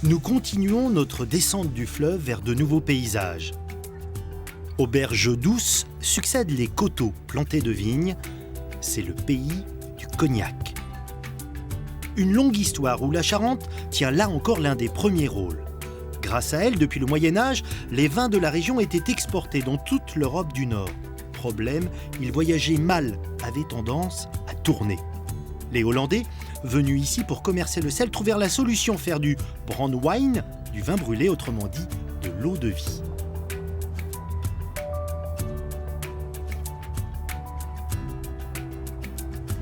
Nous continuons notre descente du fleuve vers de nouveaux paysages. Aux berges douces succèdent les coteaux plantés de vignes. C'est le pays du cognac. Une longue histoire où la Charente tient là encore l'un des premiers rôles. Grâce à elle, depuis le Moyen-Âge, les vins de la région étaient exportés dans toute l'Europe du Nord. Problème, ils voyageaient mal, avaient tendance à tourner. Les Hollandais, venus ici pour commercer le sel, trouvèrent la solution, faire du brandewine, du vin brûlé, autrement dit de l'eau de vie.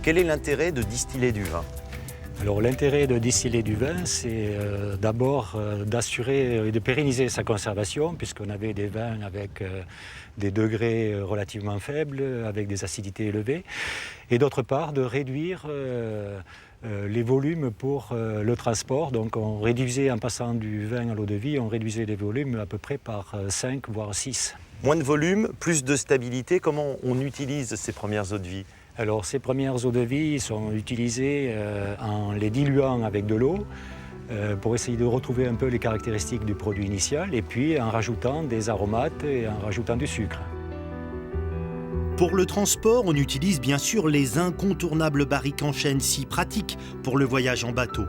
Quel est l'intérêt de distiller du vin ? Alors l'intérêt de distiller du vin, c'est d'abord d'assurer et de pérenniser sa conservation, puisqu'on avait des vins avec des degrés relativement faibles, avec des acidités élevées, et d'autre part de réduire les volumes pour le transport. Donc on réduisait, en passant du vin à l'eau de vie, on réduisait les volumes à peu près par 5 voire 6. Moins de volume, plus de stabilité. Comment on utilise ces premières eaux de vie ? Alors ces premières eaux de vie sont utilisées en les diluant avec de l'eau pour essayer de retrouver un peu les caractéristiques du produit initial, et puis en rajoutant des aromates et en rajoutant du sucre. Pour le transport, on utilise bien sûr les incontournables barriques en chêne, si pratiques pour le voyage en bateau.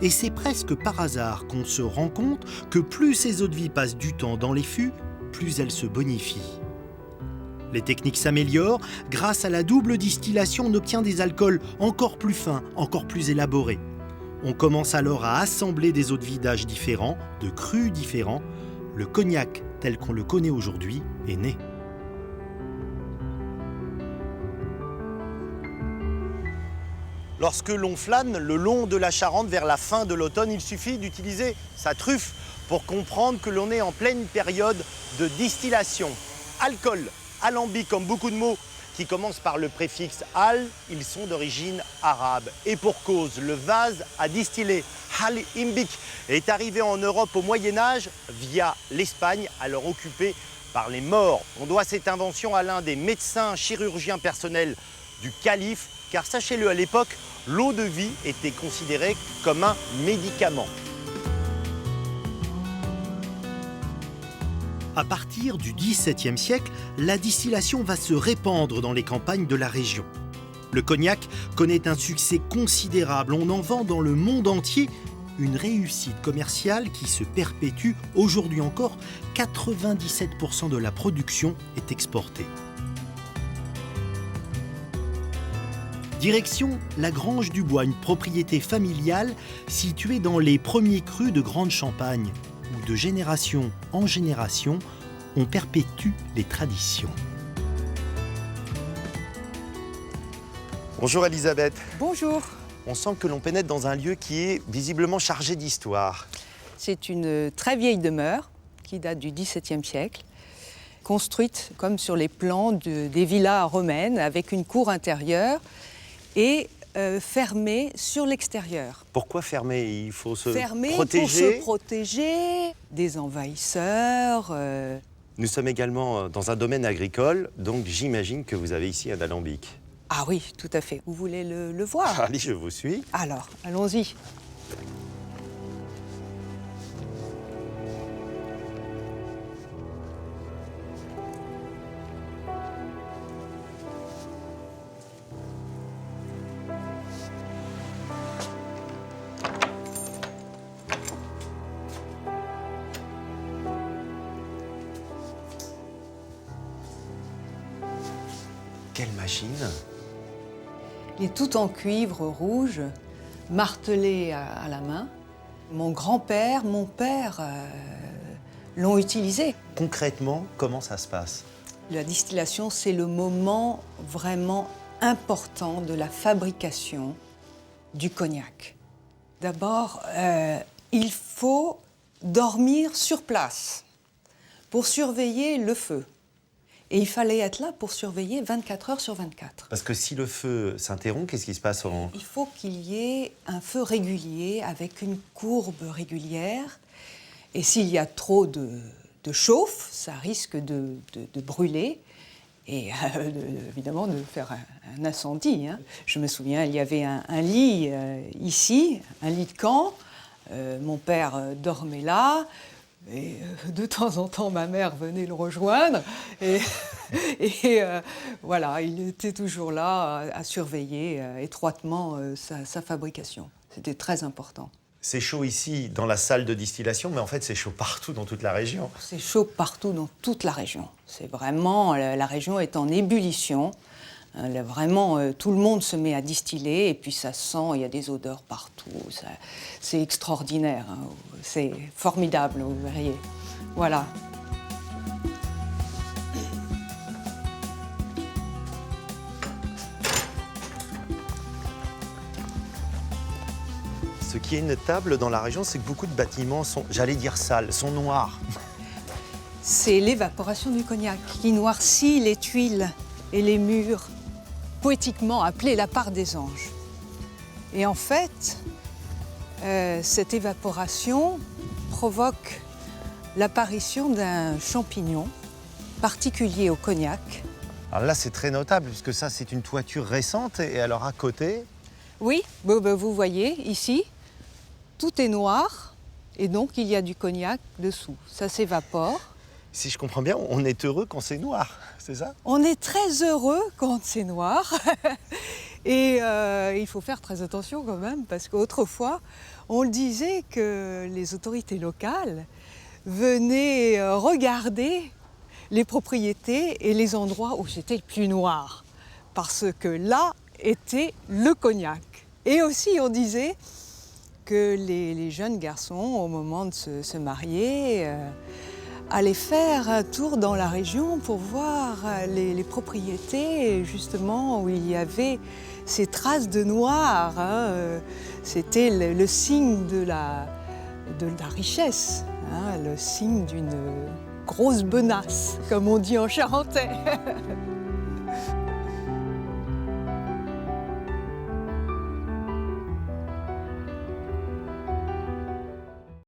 Et c'est presque par hasard qu'on se rend compte que plus ces eaux de vie passent du temps dans les fûts, plus elles se bonifient. Les techniques s'améliorent. Grâce à la double distillation, on obtient des alcools encore plus fins, encore plus élaborés. On commence alors à assembler des eaux de vie d'âges différents, de crus différents. Le cognac, tel qu'on le connaît aujourd'hui, est né. Lorsque l'on flâne le long de la Charente vers la fin de l'automne, il suffit d'utiliser sa truffe pour comprendre que l'on est en pleine période de distillation. Alcool, alambic, comme beaucoup de mots qui commencent par le préfixe al, ils sont d'origine arabe. Et pour cause, le vase à distiller, hal imbik, est arrivé en Europe au Moyen-Âge via l'Espagne, alors occupée par les Maures. On doit cette invention à l'un des médecins chirurgiens personnels du calife, car sachez-le, à l'époque, l'eau de vie était considérée comme un médicament. À partir du XVIIe siècle, la distillation va se répandre dans les campagnes de la région. Le cognac connaît un succès considérable. On en vend dans le monde entier, une réussite commerciale qui se perpétue. Aujourd'hui encore, 97% de la production est exportée. Direction la Grange du Bois, une propriété familiale située dans les premiers crus de Grande Champagne, où de génération en génération, on perpétue les traditions. Bonjour Elisabeth. Bonjour. On sent que l'on pénètre dans un lieu qui est visiblement chargé d'histoire. C'est une très vieille demeure qui date du XVIIe siècle, construite comme sur les plans des villas romaines, avec une cour intérieure et fermée sur l'extérieur. Pourquoi fermer ? Il faut se Fermée protéger. pour se protéger des envahisseurs. Nous sommes également dans un domaine agricole, donc j'imagine que vous avez ici un alambic. Ah oui, tout à fait. Vous voulez le voir ? Allez, je vous suis. Alors, allons-y. Quelle machine! Il est tout en cuivre rouge, martelé à la main. Mon grand-père, mon père l'ont utilisé. Concrètement, comment ça se passe? La distillation, c'est le moment vraiment important de la fabrication du cognac. D'abord, il faut dormir sur place pour surveiller le feu. Et il fallait être là pour surveiller 24 heures sur 24. Parce que si le feu s'interrompt, qu'est-ce qui se passe en... Il faut qu'il y ait un feu régulier, avec une courbe régulière. Et s'il y a trop de chauffe, ça risque de brûler et évidemment de faire un incendie. Hein. Je me souviens, il y avait un lit ici, un lit de camp, Mon père dormait là. Et de temps en temps, ma mère venait le rejoindre. Et voilà, il était toujours là à surveiller étroitement sa fabrication. C'était très important. C'est chaud ici, dans la salle de distillation, mais en fait, c'est chaud partout dans toute la région. C'est chaud partout dans toute la région. C'est vraiment, la région est en ébullition. Vraiment, tout le monde se met à distiller et puis ça sent, il y a des odeurs partout. C'est extraordinaire, hein. C'est formidable, vous verriez. Voilà. Ce qui est notable dans la région, c'est que beaucoup de bâtiments sont, j'allais dire sales, sont noirs. C'est l'évaporation du cognac qui noircit les tuiles et les murs, poétiquement appelée la part des anges. Et en fait, cette évaporation provoque l'apparition d'un champignon particulier au cognac. Alors là, c'est très notable, puisque ça, c'est une toiture récente. Et alors, à côté, Oui, vous voyez, ici, tout est noir et donc il y a du cognac dessous. Ça s'évapore. si je comprends bien, on est heureux quand c'est noir, c'est ça? On est très heureux quand c'est noir. Et il faut faire très attention quand même, parce qu'autrefois, on le disait que les autorités locales venaient regarder les propriétés et les endroits où c'était le plus noir. Parce que là était le cognac. Et aussi, on disait que les jeunes garçons, au moment de se marier, allaient faire un tour dans la région pour voir les propriétés, justement, où il y avait ces traces de noir. Hein. C'était le signe de la richesse, hein, le signe d'une grosse benace, comme on dit en charentais.